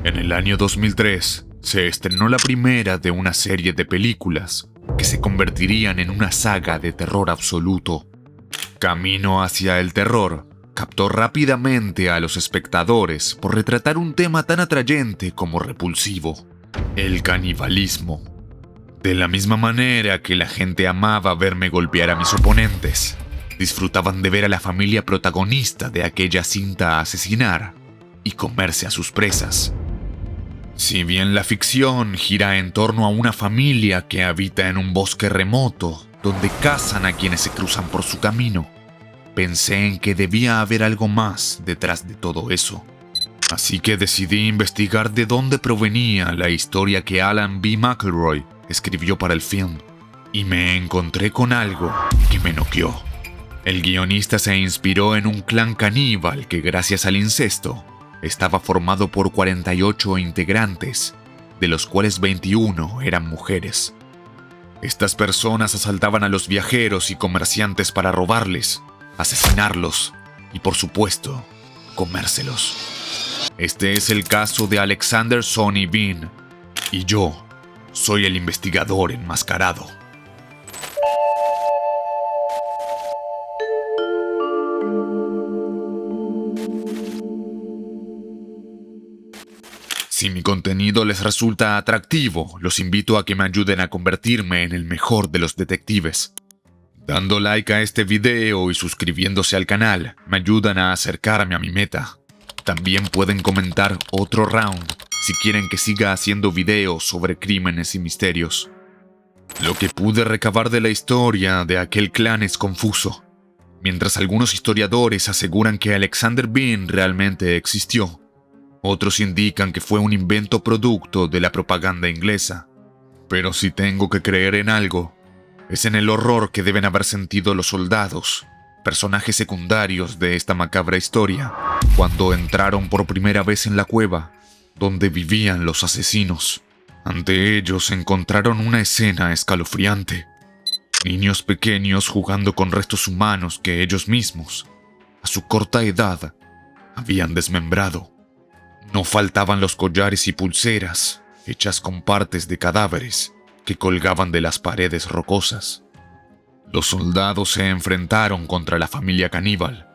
En el año 2003 se estrenó la primera de una serie de películas que se convertirían en una saga de terror absoluto. Camino hacia el terror captó rápidamente a los espectadores por retratar un tema tan atrayente como repulsivo: el canibalismo. De la misma manera que la gente amaba verme golpear a mis oponentes, disfrutaban de ver a la familia protagonista de aquella cinta asesinar y comerse a sus presas. Si bien la ficción gira en torno a una familia que habita en un bosque remoto, donde cazan a quienes se cruzan por su camino, pensé en que debía haber algo más detrás de todo eso. Así que decidí investigar de dónde provenía la historia que Alan B. McElroy escribió para el film, y me encontré con algo que me noqueó. El guionista se inspiró en un clan caníbal que, gracias al incesto, estaba formado por 48 integrantes, de los cuales 21 eran mujeres. Estas personas asaltaban a los viajeros y comerciantes para robarles, asesinarlos y, por supuesto, comérselos. Este es el caso de Alexander Sonny Bean, y yo soy el investigador enmascarado. Si mi contenido les resulta atractivo, los invito a que me ayuden a convertirme en el mejor de los detectives. Dando like a este video y suscribiéndose al canal me ayudan a acercarme a mi meta. También pueden comentar otro round si quieren que siga haciendo videos sobre crímenes y misterios. Lo que pude recabar de la historia de aquel clan es confuso. Mientras algunos historiadores aseguran que Alexander Bean realmente existió, otros indican que fue un invento producto de la propaganda inglesa. Pero si tengo que creer en algo, es en el horror que deben haber sentido los soldados, personajes secundarios de esta macabra historia, cuando entraron por primera vez en la cueva donde vivían los asesinos. Ante ellos encontraron una escena escalofriante: niños pequeños jugando con restos humanos que ellos mismos, a su corta edad, habían desmembrado. No faltaban los collares y pulseras hechas con partes de cadáveres que colgaban de las paredes rocosas. Los soldados se enfrentaron contra la familia caníbal,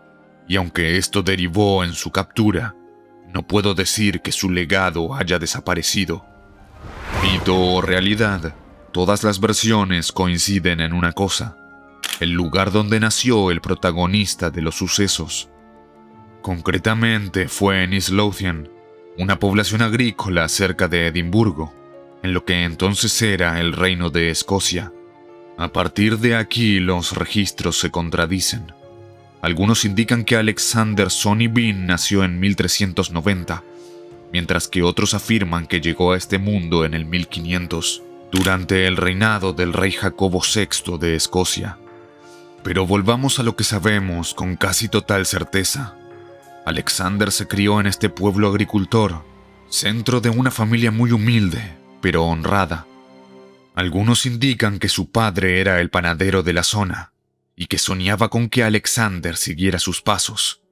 y aunque esto derivó en su captura, no puedo decir que su legado haya desaparecido. Mito o realidad, todas las versiones coinciden en una cosa: el lugar donde nació el protagonista de los sucesos. Concretamente fue en East Lothian, una población agrícola cerca de Edimburgo, en lo que entonces era el Reino de Escocia. A partir de aquí los registros se contradicen. Algunos indican que Alexander Sonny Bean nació en 1390, mientras que otros afirman que llegó a este mundo en el 1500, durante el reinado del rey Jacobo VI de Escocia. Pero volvamos a lo que sabemos con casi total certeza. Alexander se crió en este pueblo agricultor, centro de una familia muy humilde, pero honrada. Algunos indican que su padre era el panadero de la zona, y que soñaba con que Alexander siguiera sus pasos.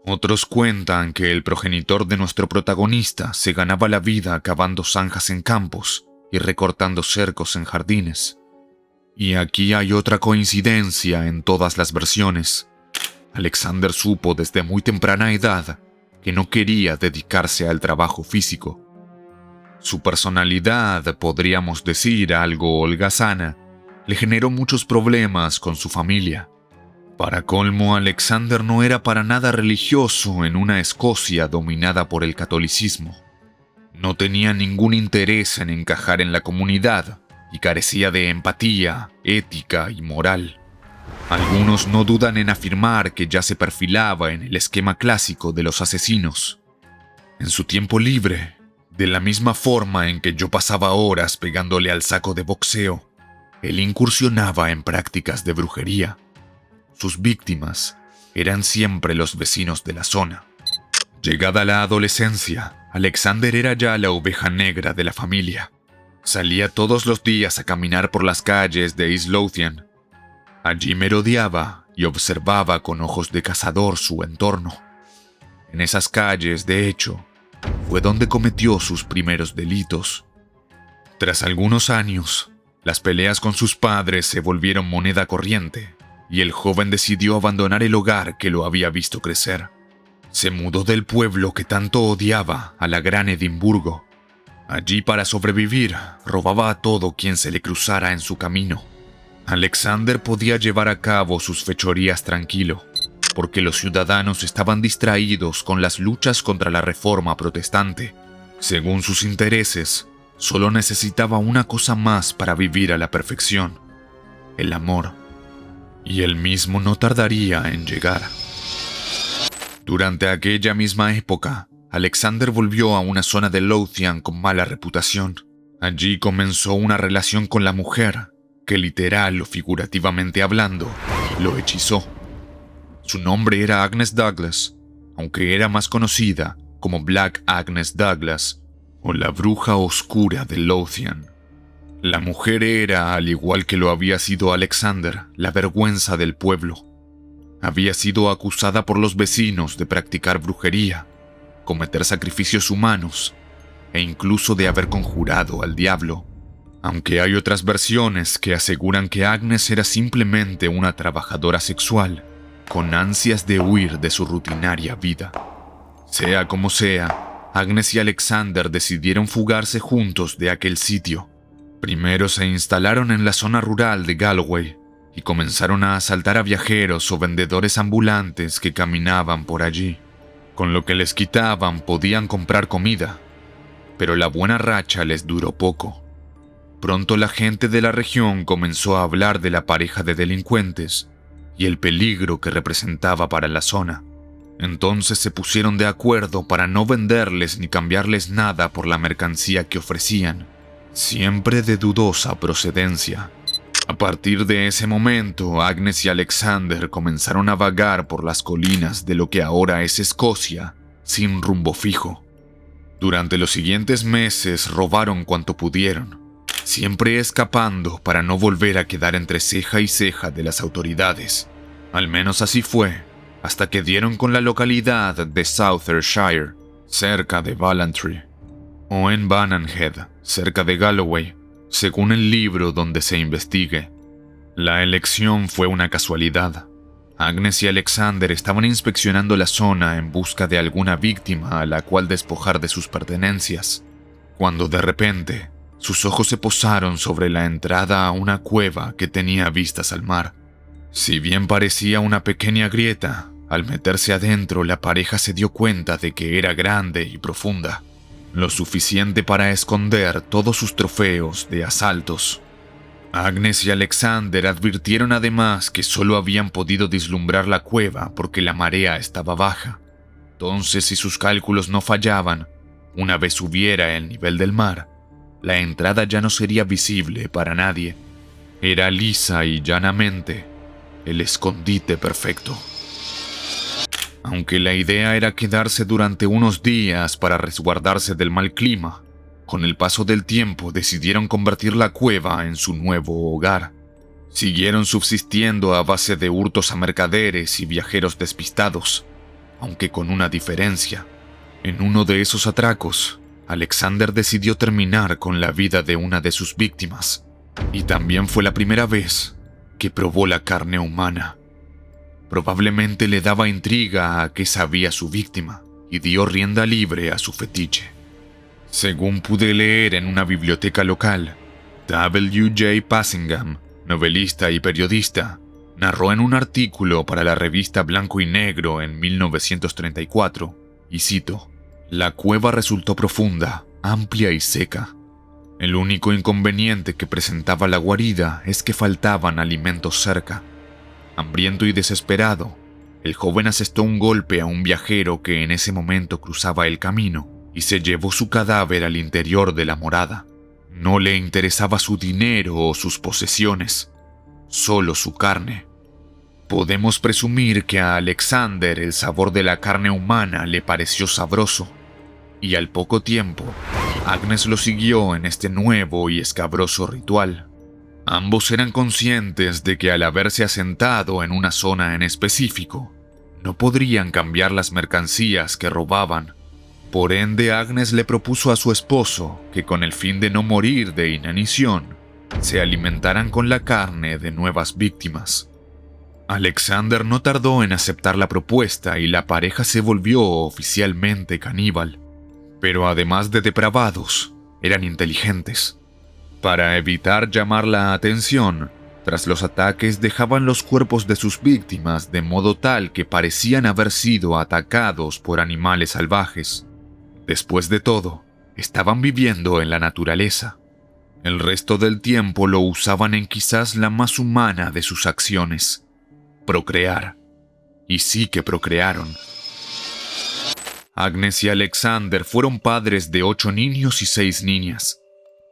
Otros cuentan que el progenitor de nuestro protagonista se ganaba la vida cavando zanjas en campos y recortando cercos en jardines. Y aquí hay otra coincidencia en todas las versiones. Alexander supo desde muy temprana edad que no quería dedicarse al trabajo físico. Su personalidad, podríamos decir algo holgazana, le generó muchos problemas con su familia. Para colmo, Alexander no era para nada religioso en una Escocia dominada por el catolicismo. No tenía ningún interés en encajar en la comunidad y carecía de empatía, ética y moral. Algunos no dudan en afirmar que ya se perfilaba en el esquema clásico de los asesinos. En su tiempo libre, de la misma forma en que yo pasaba horas pegándole al saco de boxeo, él incursionaba en prácticas de brujería. Sus víctimas eran siempre los vecinos de la zona. Llegada la adolescencia, Alexander era ya la oveja negra de la familia. Salía todos los días a caminar por las calles de East Lothian. Allí merodeaba y observaba con ojos de cazador su entorno. En esas calles, de hecho, fue donde cometió sus primeros delitos. Tras algunos años, las peleas con sus padres se volvieron moneda corriente y el joven decidió abandonar el hogar que lo había visto crecer. Se mudó del pueblo que tanto odiaba a la gran Edimburgo. Allí, para sobrevivir, robaba a todo quien se le cruzara en su camino. Alexander podía llevar a cabo sus fechorías tranquilo, porque los ciudadanos estaban distraídos con las luchas contra la reforma protestante. Según sus intereses, solo necesitaba una cosa más para vivir a la perfección: el amor. Y él mismo no tardaría en llegar. Durante aquella misma época, Alexander volvió a una zona de Lothian con mala reputación. Allí comenzó una relación con la mujer, que literal o figurativamente hablando, lo hechizó. Su nombre era Agnes Douglas, aunque era más conocida como Black Agnes Douglas o la bruja oscura de Lothian. La mujer era, al igual que lo había sido Alexander, la vergüenza del pueblo. Había sido acusada por los vecinos de practicar brujería, cometer sacrificios humanos e incluso de haber conjurado al diablo. Aunque hay otras versiones que aseguran que Agnes era simplemente una trabajadora sexual con ansias de huir de su rutinaria vida. Sea como sea, Agnes y Alexander decidieron fugarse juntos de aquel sitio. Primero se instalaron en la zona rural de Galloway y comenzaron a asaltar a viajeros o vendedores ambulantes que caminaban por allí. Con lo que les quitaban podían comprar comida, pero la buena racha les duró poco. Pronto la gente de la región comenzó a hablar de la pareja de delincuentes y el peligro que representaba para la zona. Entonces se pusieron de acuerdo para no venderles ni cambiarles nada por la mercancía que ofrecían, siempre de dudosa procedencia. A partir de ese momento, Agnes y Alexander comenzaron a vagar por las colinas de lo que ahora es Escocia, sin rumbo fijo. Durante los siguientes meses robaron cuanto pudieron, siempre escapando para no volver a quedar entre ceja y ceja de las autoridades. Al menos así fue, hasta que dieron con la localidad de Southershire, cerca de Ballantrae, o en Bananhead, cerca de Galloway, según el libro donde se investigue. La elección fue una casualidad. Agnes y Alexander estaban inspeccionando la zona en busca de alguna víctima a la cual despojar de sus pertenencias, cuando de repente sus ojos se posaron sobre la entrada a una cueva que tenía vistas al mar. Si bien parecía una pequeña grieta, al meterse adentro la pareja se dio cuenta de que era grande y profunda, lo suficiente para esconder todos sus trofeos de asaltos. Agnes y Alexander advirtieron además que solo habían podido vislumbrar la cueva porque la marea estaba baja. Entonces, si sus cálculos no fallaban, una vez subiera el nivel del mar, la entrada ya no sería visible para nadie. Era lisa y llanamente el escondite perfecto. Aunque la idea era quedarse durante unos días para resguardarse del mal clima, con el paso del tiempo decidieron convertir la cueva en su nuevo hogar. Siguieron subsistiendo a base de hurtos a mercaderes y viajeros despistados, aunque con una diferencia. En uno de esos atracos, Alexander decidió terminar con la vida de una de sus víctimas, y también fue la primera vez que probó la carne humana. Probablemente le daba intriga a qué sabía su víctima y dio rienda libre a su fetiche. Según pude leer en una biblioteca local, W.J. Passingham, novelista y periodista, narró en un artículo para la revista Blanco y Negro en 1934, y cito: «La cueva resultó profunda, amplia y seca. El único inconveniente que presentaba la guarida es que faltaban alimentos cerca. Hambriento y desesperado, el joven asestó un golpe a un viajero que en ese momento cruzaba el camino y se llevó su cadáver al interior de la morada. No le interesaba su dinero o sus posesiones, solo su carne. Podemos presumir que a Alexander el sabor de la carne humana le pareció sabroso, y al poco tiempo, Agnes lo siguió en este nuevo y escabroso ritual. Ambos eran conscientes de que al haberse asentado en una zona en específico, no podrían cambiar las mercancías que robaban, Por ende, Agnes le propuso a su esposo que, con el fin de no morir de inanición, se alimentaran con la carne de nuevas víctimas. Alexander no tardó en aceptar la propuesta y la pareja se volvió oficialmente caníbal. Pero además de depravados, eran inteligentes. Para evitar llamar la atención, tras los ataques dejaban los cuerpos de sus víctimas de modo tal que parecían haber sido atacados por animales salvajes. Después de todo, estaban viviendo en la naturaleza. El resto del tiempo lo usaban en quizás la más humana de sus acciones: procrear. Y sí que procrearon. Agnes y Alexander fueron padres de 8 niños y 6 niñas.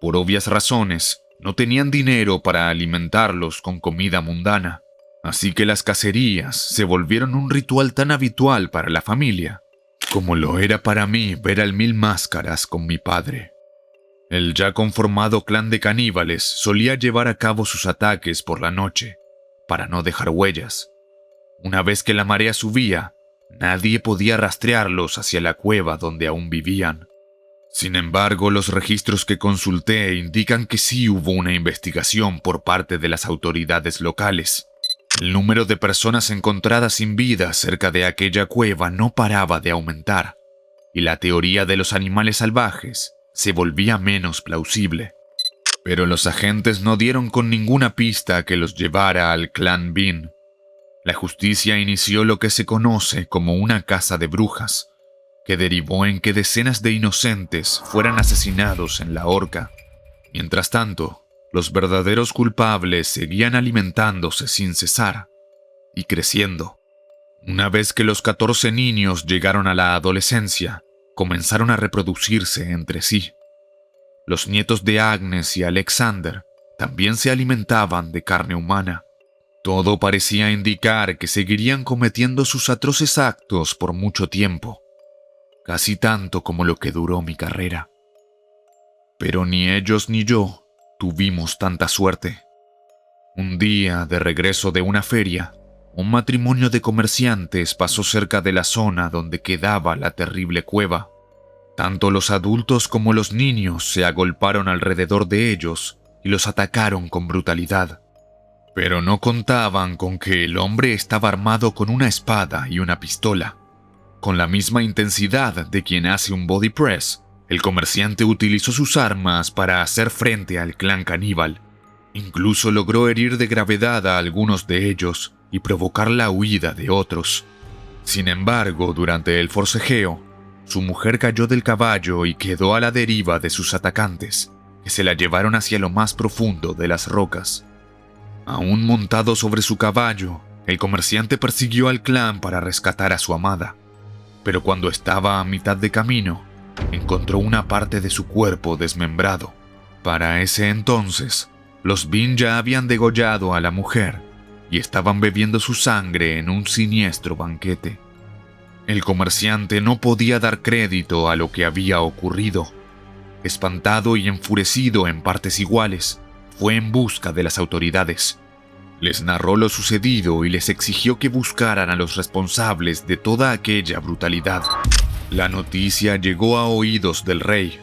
Por obvias razones, no tenían dinero para alimentarlos con comida mundana, así que las cacerías se volvieron un ritual tan habitual para la familia como lo era para mí ver al Mil Máscaras con mi padre. El ya conformado clan de caníbales solía llevar a cabo sus ataques por la noche, para no dejar huellas. Una vez que la marea subía, nadie podía rastrearlos hacia la cueva donde aún vivían. Sin embargo, los registros que consulté indican que sí hubo una investigación por parte de las autoridades locales. El número de personas encontradas sin vida cerca de aquella cueva no paraba de aumentar, y la teoría de los animales salvajes se volvía menos plausible. Pero los agentes no dieron con ninguna pista que los llevara al clan Bean. La justicia inició lo que se conoce como una caza de brujas, que derivó en que decenas de inocentes fueran asesinados en la horca. Mientras tanto, los verdaderos culpables seguían alimentándose sin cesar y creciendo. Una vez que los 14 niños llegaron a la adolescencia, comenzaron a reproducirse entre sí. Los nietos de Agnes y Alexander también se alimentaban de carne humana. Todo parecía indicar que seguirían cometiendo sus atroces actos por mucho tiempo, casi tanto como lo que duró mi carrera. Pero ni ellos ni yo tuvimos tanta suerte. Un día, de regreso de una feria, un matrimonio de comerciantes pasó cerca de la zona donde quedaba la terrible cueva. Tanto los adultos como los niños se agolparon alrededor de ellos y los atacaron con brutalidad. Pero no contaban con que el hombre estaba armado con una espada y una pistola. Con la misma intensidad de quien hace un body press, el comerciante utilizó sus armas para hacer frente al clan caníbal. Incluso logró herir de gravedad a algunos de ellos y provocar la huida de otros. Sin embargo, durante el forcejeo, su mujer cayó del caballo y quedó a la deriva de sus atacantes, que se la llevaron hacia lo más profundo de las rocas. Aún montado sobre su caballo, el comerciante persiguió al clan para rescatar a su amada. Pero cuando estaba a mitad de camino, encontró una parte de su cuerpo desmembrado. Para ese entonces, los Bean ya habían degollado a la mujer y estaban bebiendo su sangre en un siniestro banquete. El comerciante no podía dar crédito a lo que había ocurrido. Espantado y enfurecido en partes iguales, fue en busca de las autoridades. Les narró lo sucedido y les exigió que buscaran a los responsables de toda aquella brutalidad. La noticia llegó a oídos del rey,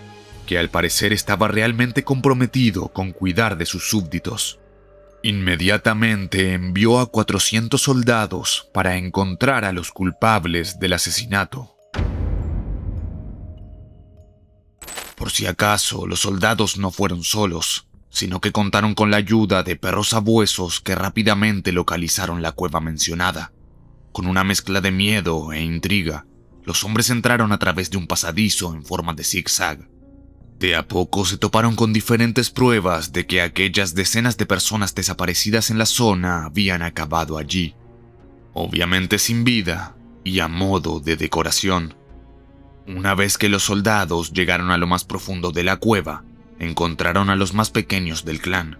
que al parecer estaba realmente comprometido con cuidar de sus súbditos. Inmediatamente envió a 400 soldados para encontrar a los culpables del asesinato. Por si acaso, los soldados no fueron solos, sino que contaron con la ayuda de perros sabuesos que rápidamente localizaron la cueva mencionada. Con una mezcla de miedo e intriga, los hombres entraron a través de un pasadizo en forma de zigzag. De a poco se toparon con diferentes pruebas de que aquellas decenas de personas desaparecidas en la zona habían acabado allí, obviamente sin vida y a modo de decoración. Una vez que los soldados llegaron a lo más profundo de la cueva, encontraron a los más pequeños del clan.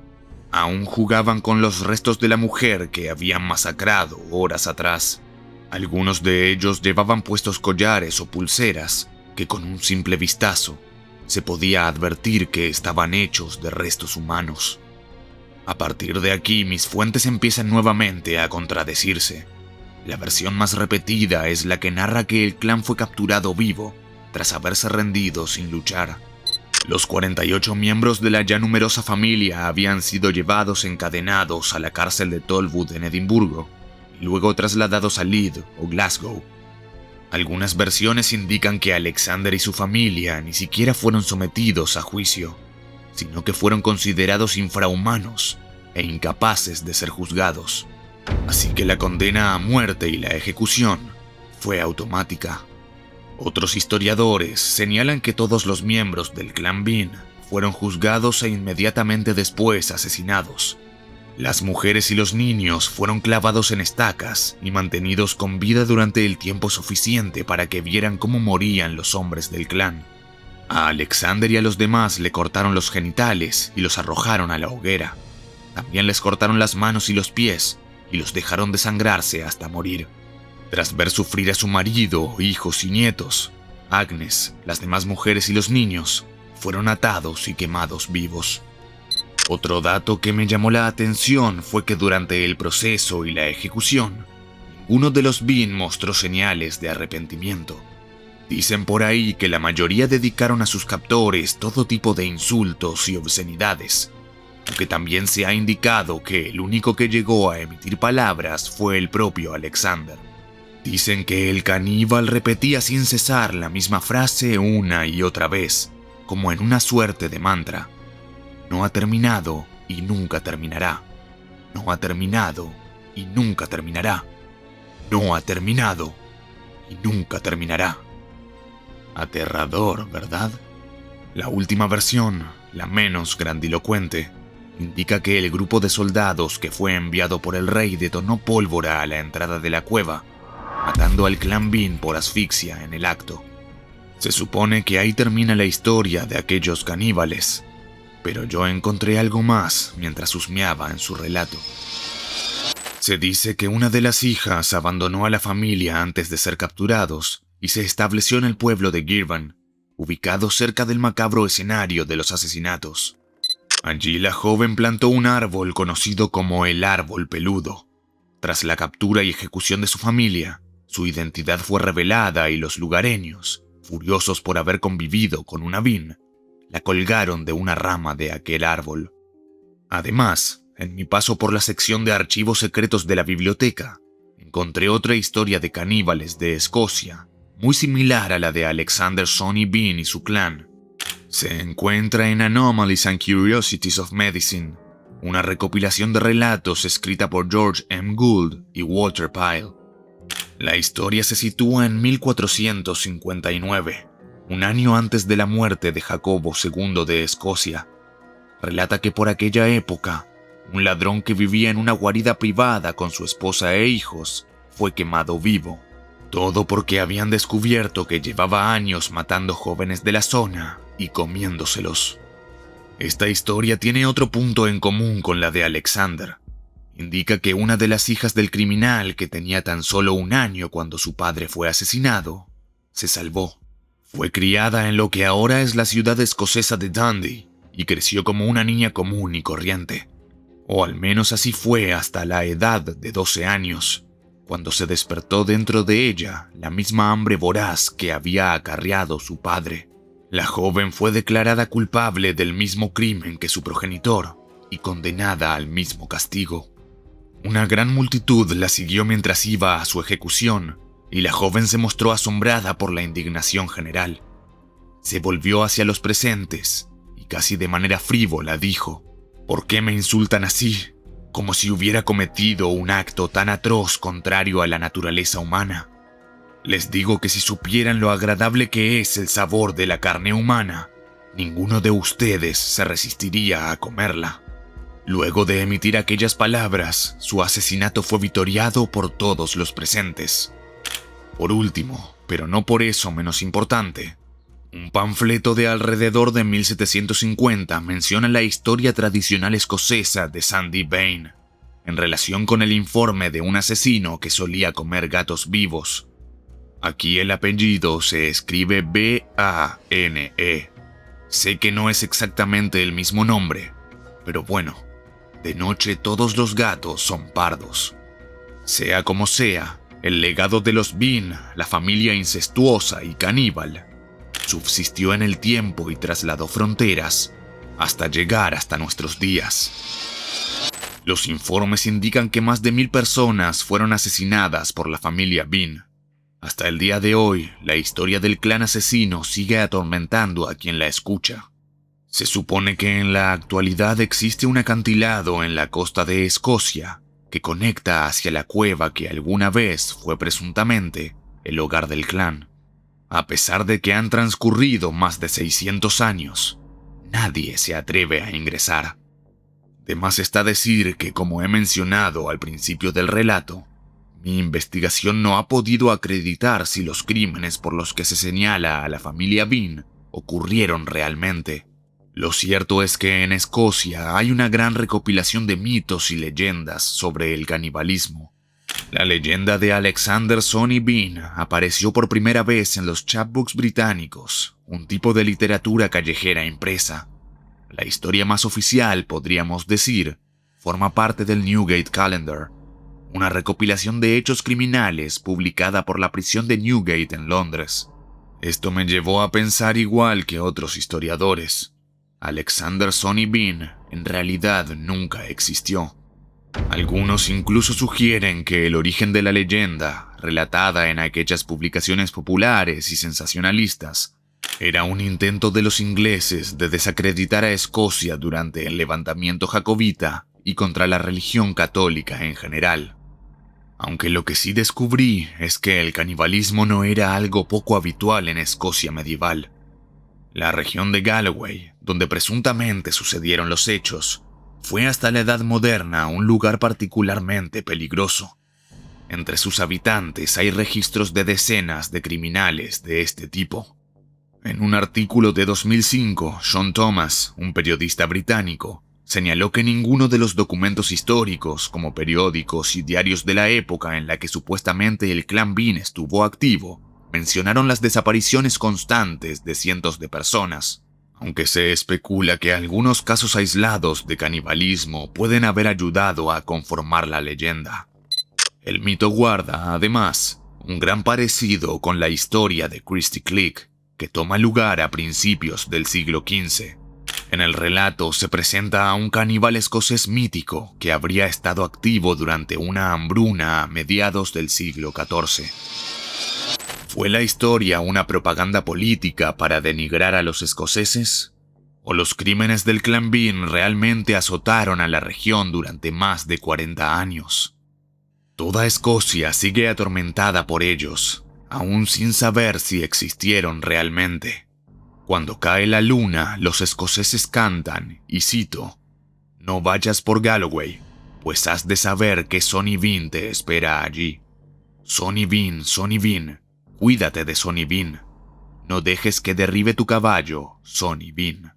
Aún jugaban con los restos de la mujer que habían masacrado horas atrás. Algunos de ellos llevaban puestos collares o pulseras que con un simple vistazo se podía advertir que estaban hechos de restos humanos. A partir de aquí, mis fuentes empiezan nuevamente a contradecirse. La versión más repetida es la que narra que el clan fue capturado vivo tras haberse rendido sin luchar. Los 48 miembros de la ya numerosa familia habían sido llevados encadenados a la cárcel de Tolwood en Edimburgo y luego trasladados a Leeds o Glasgow. Algunas versiones indican que Alexander y su familia ni siquiera fueron sometidos a juicio, sino que fueron considerados infrahumanos e incapaces de ser juzgados. Así que la condena a muerte y la ejecución fue automática. Otros historiadores señalan que todos los miembros del clan Bean fueron juzgados e inmediatamente después asesinados. Las mujeres y los niños fueron clavados en estacas y mantenidos con vida durante el tiempo suficiente para que vieran cómo morían los hombres del clan. A Alexander y a los demás le cortaron los genitales y los arrojaron a la hoguera. También les cortaron las manos y los pies y los dejaron desangrarse hasta morir. Tras ver sufrir a su marido, hijos y nietos, Agnes, las demás mujeres y los niños fueron atados y quemados vivos. Otro dato que me llamó la atención fue que durante el proceso y la ejecución, ninguno de los Bean mostró señales de arrepentimiento. Dicen por ahí que la mayoría dedicaron a sus captores todo tipo de insultos y obscenidades, aunque también se ha indicado que el único que llegó a emitir palabras fue el propio Alexander. Dicen que el caníbal repetía sin cesar la misma frase una y otra vez, como en una suerte de mantra. No ha terminado y nunca terminará. No ha terminado y nunca terminará. No ha terminado y nunca terminará. Aterrador, ¿verdad? La última versión, la menos grandilocuente, indica que el grupo de soldados que fue enviado por el rey detonó pólvora a la entrada de la cueva, matando al clan Bean por asfixia en el acto. Se supone que ahí termina la historia de aquellos caníbales, pero yo encontré algo más mientras husmeaba en su relato. Se dice que una de las hijas abandonó a la familia antes de ser capturados y se estableció en el pueblo de Girvan, ubicado cerca del macabro escenario de los asesinatos. Allí la joven plantó un árbol conocido como el árbol peludo. Tras la captura y ejecución de su familia, su identidad fue revelada y los lugareños, furiosos por haber convivido con una Bean, la colgaron de una rama de aquel árbol. Además, en mi paso por la sección de archivos secretos de la biblioteca, encontré otra historia de caníbales de Escocia, muy similar a la de Alexander Sonny Bean y su clan. Se encuentra en Anomalies and Curiosities of Medicine, una recopilación de relatos escrita por George M. Gould y Walter Pyle. La historia se sitúa en 1459, un año antes de la muerte de Jacobo II de Escocia. Relata que por aquella época, un ladrón que vivía en una guarida privada con su esposa e hijos fue quemado vivo. Todo porque habían descubierto que llevaba años matando jóvenes de la zona y comiéndoselos. Esta historia tiene otro punto en común con la de Alexander. Indica que una de las hijas del criminal, que tenía tan solo un año cuando su padre fue asesinado, se salvó. Fue criada en lo que ahora es la ciudad escocesa de Dundee y creció como una niña común y corriente. O al menos así fue hasta la edad de 12 años, cuando se despertó dentro de ella la misma hambre voraz que había acarreado su padre. La joven fue declarada culpable del mismo crimen que su progenitor y condenada al mismo castigo. Una gran multitud la siguió mientras iba a su ejecución, y la joven se mostró asombrada por la indignación general. Se volvió hacia los presentes y casi de manera frívola dijo: «¿Por qué me insultan así? Como si hubiera cometido un acto tan atroz contrario a la naturaleza humana. Les digo que si supieran lo agradable que es el sabor de la carne humana, ninguno de ustedes se resistiría a comerla». Luego de emitir aquellas palabras, su asesinato fue vitoriado por todos los presentes. Por último, pero no por eso menos importante, un panfleto de alrededor de 1750 menciona la historia tradicional escocesa de Sandy Bain, en relación con el informe de un asesino que solía comer gatos vivos. Aquí el apellido se escribe B-A-N-E. Sé que no es exactamente el mismo nombre, pero bueno, de noche todos los gatos son pardos. Sea como sea, el legado de los Bean, la familia incestuosa y caníbal, subsistió en el tiempo y trasladó fronteras hasta llegar hasta nuestros días. Los informes indican que más de 1000 personas fueron asesinadas por la familia Bean. Hasta el día de hoy, la historia del clan asesino sigue atormentando a quien la escucha. Se supone que en la actualidad existe un acantilado en la costa de Escocia que conecta hacia la cueva que alguna vez fue presuntamente el hogar del clan. A pesar de que han transcurrido más de 600 años, nadie se atreve a ingresar. De más está decir que, como he mencionado al principio del relato, mi investigación no ha podido acreditar si los crímenes por los que se señala a la familia Bean ocurrieron realmente. Lo cierto es que en Escocia hay una gran recopilación de mitos y leyendas sobre el canibalismo. La leyenda de Alexander Sonny Bean apareció por primera vez en los chapbooks británicos, un tipo de literatura callejera impresa. La historia más oficial, podríamos decir, forma parte del Newgate Calendar, una recopilación de hechos criminales publicada por la prisión de Newgate en Londres. Esto me llevó a pensar igual que otros historiadores. Alexander Sonny Bean en realidad nunca existió. Algunos incluso sugieren que el origen de la leyenda, relatada en aquellas publicaciones populares y sensacionalistas, era un intento de los ingleses de desacreditar a Escocia durante el levantamiento jacobita y contra la religión católica en general. Aunque lo que sí descubrí es que el canibalismo no era algo poco habitual en Escocia medieval. La región de Galloway, donde presuntamente sucedieron los hechos, fue hasta la Edad Moderna un lugar particularmente peligroso. Entre sus habitantes hay registros de decenas de criminales de este tipo. En un artículo de 2005, Sean Thomas, un periodista británico, señaló que ninguno de los documentos históricos, como periódicos y diarios de la época en la que supuestamente el clan Bean estuvo activo, mencionaron las desapariciones constantes de cientos de personas, aunque se especula que algunos casos aislados de canibalismo pueden haber ayudado a conformar la leyenda. El mito guarda, además, un gran parecido con la historia de Christy Click, que toma lugar a principios del siglo XV. En el relato se presenta a un caníbal escocés mítico que habría estado activo durante una hambruna a mediados del siglo XIV. ¿Fue la historia una propaganda política para denigrar a los escoceses? ¿O los crímenes del clan Bean realmente azotaron a la región durante más de 40 años? Toda Escocia sigue atormentada por ellos, aún sin saber si existieron realmente. Cuando cae la luna, los escoceses cantan, y cito, «No vayas por Galloway, pues has de saber que Sonny Bean te espera allí. Sonny Bean, cuídate de Sonny Bean. No dejes que derribe tu caballo, Sonny Bean».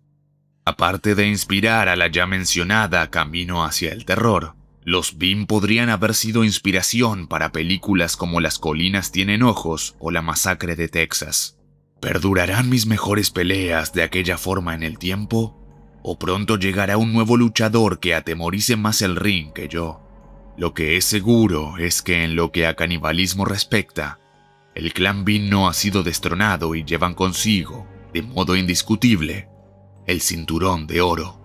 Aparte de inspirar a la ya mencionada Camino hacia el terror, los Bean podrían haber sido inspiración para películas como Las colinas tienen ojos o La masacre de Texas. ¿Perdurarán mis mejores peleas de aquella forma en el tiempo? ¿O pronto llegará un nuevo luchador que atemorice más el ring que yo? Lo que es seguro es que en lo que a canibalismo respecta, el clan Bean no ha sido destronado y llevan consigo, de modo indiscutible, el cinturón de oro.